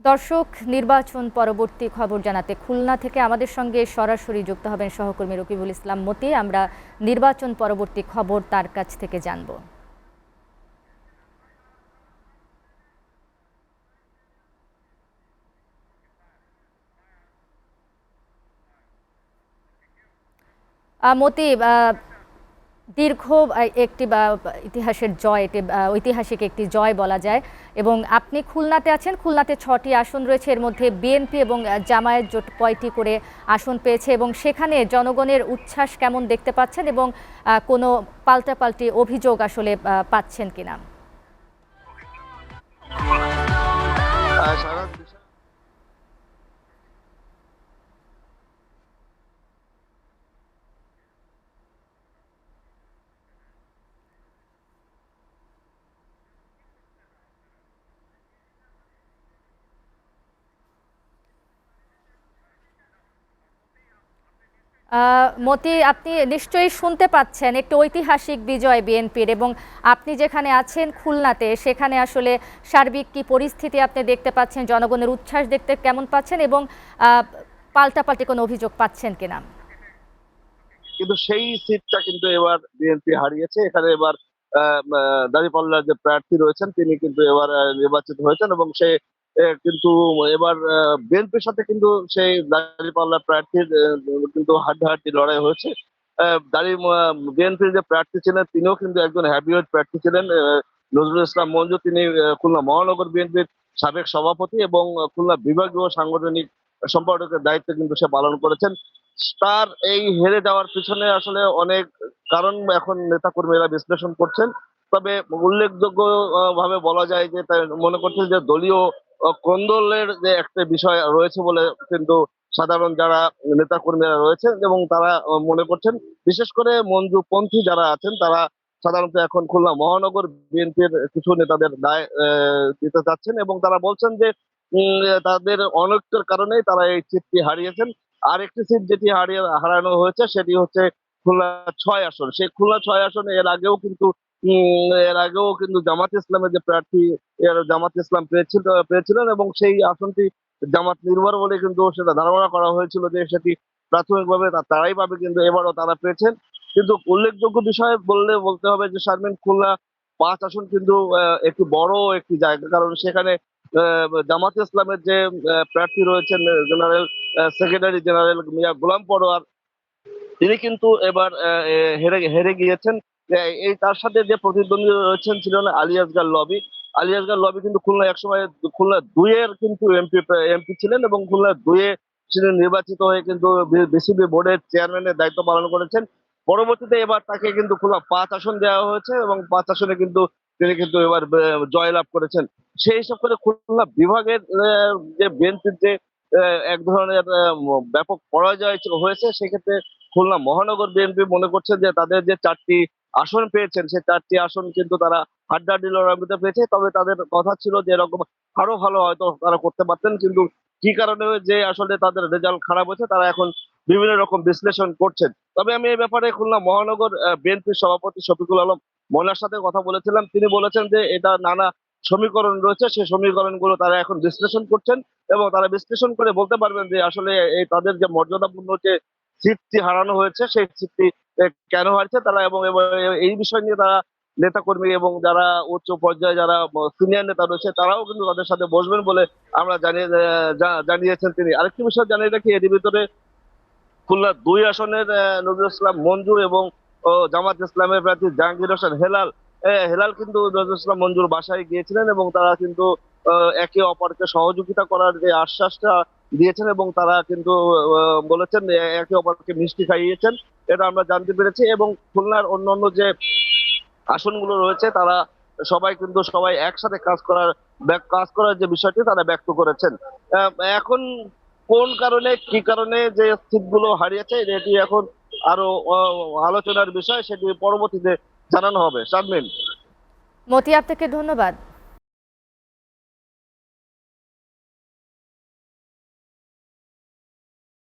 দর্শক, নির্বাচন পরবর্তী খবর জানাতে খুলনা থেকে আমাদের সঙ্গে সরাসরি যুক্ত হবেন সহকর্মী রকিবুল ইসলাম মতি। আমরা নির্বাচন পরবর্তী খবর তার কাছ থেকে জানব। মতি, দীর্ঘ একটি ইতিহাসের জয়, এটি ঐতিহাসিক একটি জয় বলা যায়। এবং আপনি খুলনাতে আছেন। খুলনাতে 6টি আসন রয়েছে, এর মধ্যে বিএনপি এবং জামায়াত জোট কয়টি করে আসন পেয়েছে এবং সেখানে জনগণের উচ্ছ্বাস কেমন দেখতে পাচ্ছেন এবং কোনো পাল্টাপাল্টি অভিযোগ আসলে পাচ্ছেন কিনা? মতি, আপনি নিশ্চয়ই শুনতে পাচ্ছেন একটি ঐতিহাসিক বিজয় বিএনপির, এবং আপনি যেখানে আছেন খুলনাতে, সেখানে আসলে সার্বিক কি পরিস্থিতি আপনি দেখতে পাচ্ছেন, জনগণের উচ্ছ্বাস দেখতে কেমন পাচ্ছেন এবং পাল্টাপাল্টি কোনো অভিযোগ পাচ্ছেন কিনা? কিন্তু সেই সিটটা কিন্তু এবার বিএনপি হারিয়েছে। এখানে এবার দাঁড়িপাল্লার যে প্রার্থী রয়েছেন তিনি কিন্তু এবার নির্বাচিত হয়েছেন এবং সে কিন্তু এবার বিএনপির সাথে কিন্তু সেই দাঁড়িপাল্লার প্রার্থীর কিন্তু হাড্ডাহাড্ডি লড়াই হয়েছে। বিএনপির যে প্রার্থী ছিলেন তিনিও কিন্তু একজন হ্যাভিওয়েট প্রার্থী ছিলেন। নজরুল ইসলাম মঞ্জু, তিনি খুলনা মহানগর বিএনপির সাবেক সভাপতি এবং খুলনা বিভাগীয় সাংগঠনিক সম্পাদকের দায়িত্ব কিন্তু সে পালন করেছেন। তার এই হেরে যাওয়ার পিছনে আসলে অনেক কারণ এখন নেতাকর্মীরা বিশ্লেষণ করছেন। তবে উল্লেখযোগ্য ভাবে বলা যায় যে তাই মনে করছেন যে দলীয় কোন্দলের যে একটা বিষয় রয়েছে বলে কিন্তু সাধারণ যারা নেতাকর্মীরা রয়েছেন এবং তারা মনে করছেন, বিশেষ করে মঞ্জুপন্থী যারা আছেন তারা সাধারণত এখন খুলনা মহানগর বিএনপির কিছু নেতাদের দায় দিতে চাচ্ছেন এবং তারা বলছেন যে তাদের অনৈক্যের কারণেই তারা এই সিটটি হারিয়েছেন। আরেকটি সিট যেটি হারানো হয়েছে সেটি হচ্ছে খুলনা 6 আসন। সেই খুলনা 6 আসনে এর আগেও কিন্তু জামাত ইসলামের যে প্রার্থী, জামাত ইসলাম পেয়েছিলেন এবং সেই আসনটি জামাত নির্ভর বলে কিন্তু সেটা ধারণা করা হয়েছিল যে সেটি প্রাথমিকভাবে তারাই পাবে, কিন্তু এবারও তারা পেয়েছেন। কিন্তু উল্লেখযোগ্য বিষয় বলতে হবে যে শারমিন, খুলনা 5 আসন কিন্তু একটি বড় একটি জায়গা, কারণ সেখানে জামাত ইসলামের যে প্রার্থী রয়েছেন জেনারেল সেক্রেটারি জেনারেল মিয়া গোলাম পরোয়ার, তিনি কিন্তু এবার হেরে হেরে গিয়েছেন। এই তার সাথে যে প্রতিদ্বন্দ্বী রয়েছেন ছিলেন আলী আসগার লবি। আলী আসগার লবি কিন্তু খুলনা একসময় খুলনা 2-এর কিন্তু এমপি ছিলেন এবং খুলনা 2-এ তিনি নির্বাচিত হয়ে কিন্তু বিসিবি বোর্ডের চেয়ারম্যানের দায়িত্ব পালন করেছেন। পরবর্তীতে এবার তাকে কিন্তু খুলনা 5 আসন দেওয়া হয়েছে এবং 5 আসনে কিন্তু তিনি কিন্তু এবার জয়লাভ করেছেন। সেই হিসাব করে খুলনা বিভাগের যে বিএনপির যে এক ধরনের ব্যাপক পরাজয় হয়েছে, সেক্ষেত্রে খুলনা মহানগর বিএনপি মনে করছে যে তাদের যে 4টি আসন পেয়েছেন সেই 4টি আসন কিন্তু তারা হাড্ডাহাড্ডি লড়াইয়ের মধ্যে পেয়েছে। তবে তাদের কথা ছিল যে এরকম আরো ভালো হয়তো তারা করতে পারতেন, কিন্তু কি কারণে যে আসলে তাদের রেজাল্ট খারাপ হয়েছে তারা এখন বিভিন্ন রকম বিশ্লেষণ করছেন। তবে আমি এই ব্যাপারে খুলনা মহানগর বিএনপির সভাপতি শফিকুল আলম ময়নার সাথে কথা বলেছিলাম। তিনি বলেছেন যে এটা নানা সমীকরণ রয়েছে, সেই সমীকরণগুলো তারা এখন বিশ্লেষণ করছেন এবং তারা বিশ্লেষণ করে বলতে পারবেন যে আসলে এই তাদের যে মর্যাদাপূর্ণ যে সিটটি হারানো হয়েছে সেই সিটটি কেন হারছে তারা, এবং এই বিষয় নিয়ে তারা নেতাকর্মী এবং যারা উচ্চ পর্যায়ে যারা সিনিয়র নেতা রয়েছে তারাও কিন্তু তাদের সাথে বসবেন বলে আমরা জানিয়েছেন তিনি। আরেকটি বিষয় জানিয়ে রাখি, এর ভিতরে খুলনা 2 আসনের নজরুল ইসলাম মঞ্জু এবং জামাত ইসলামের প্রার্থী জাহাঙ্গীর হোসেন হেলাল, হেলাল কিন্তু নজরুল ইসলাম মঞ্জুর বাসায় গিয়েছিলেন এবং তারা কিন্তু একে অপরকে সহযোগিতা করার যে আশ্বাসটা দিয়েছেন এবং তারা কিন্তু বলেছেন একে অপরকে মিষ্টি খাইয়েছেন, এটা আমরা জানতে পেরেছি। এবং খুলনার অন্যান্য যে আসনগুলো রয়েছে তারা সবাই একসাথে কাজ করার যে বিষয়টি তারা ব্যক্ত করেছেন। এখন কোন কারণে কি কারণে যে সিটগুলো হারিয়েছে এটি এখন আরো আলোচনার বিষয়, সেটি পরবর্তীতে জানানো হবে। শারমিন। মতি, আপনাকে ধন্যবাদ।